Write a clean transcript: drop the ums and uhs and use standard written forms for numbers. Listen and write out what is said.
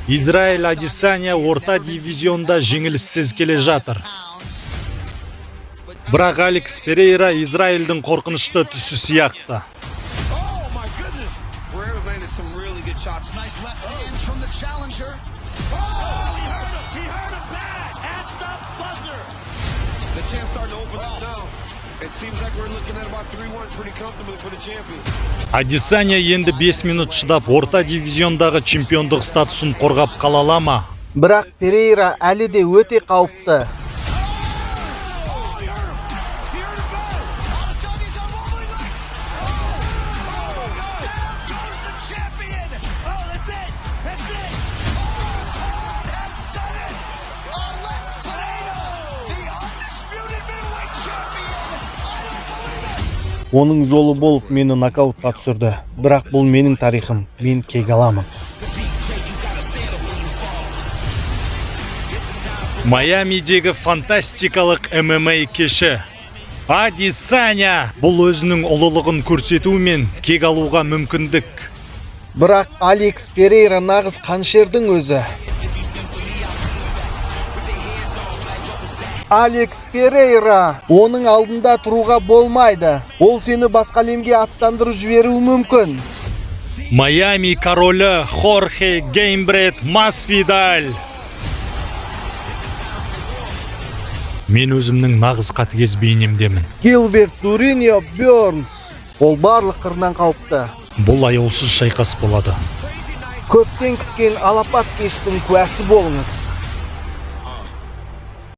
Израиль Адесanya орта дивизионда жеңіліссіз келе жатыр. Бірақ Алекс Перейра Израильдің қорқынышты түсі сияқты. Адесanya енді 5 минут шыдап орта дивизиондағы чемпиондық статусын қорғап қала ала ма? Бірақ Перейра әлі де өте қауіпті. Оның жолы болып мені нокаутқа түсірді. Бірақ бұл менің тарихым, мен кек аламын. Майамидегі фантастикалық ММА кеші. Адесanya бұл өзінің ұлылығын көрсетуімен кек алуға мүмкіндік. Бірақ Алекс Перейра нағыз қаншердің өзі. Алекс Перейра, оның алдында тұруға болмайды. Ол сені басқа әлемге аттандырып жіберуі мүмкін. Майами королі Хорхе Геймбред Масвидаль. Мен өзімнің нағыз қатыгез бейнемдемін. Гилберт Дуриньо Бёрнс. Ол барлық қырынан қауіпті. Бұл аяусыз шайқас болады. Көптен күткен алапат кештің куәсі болыңыз.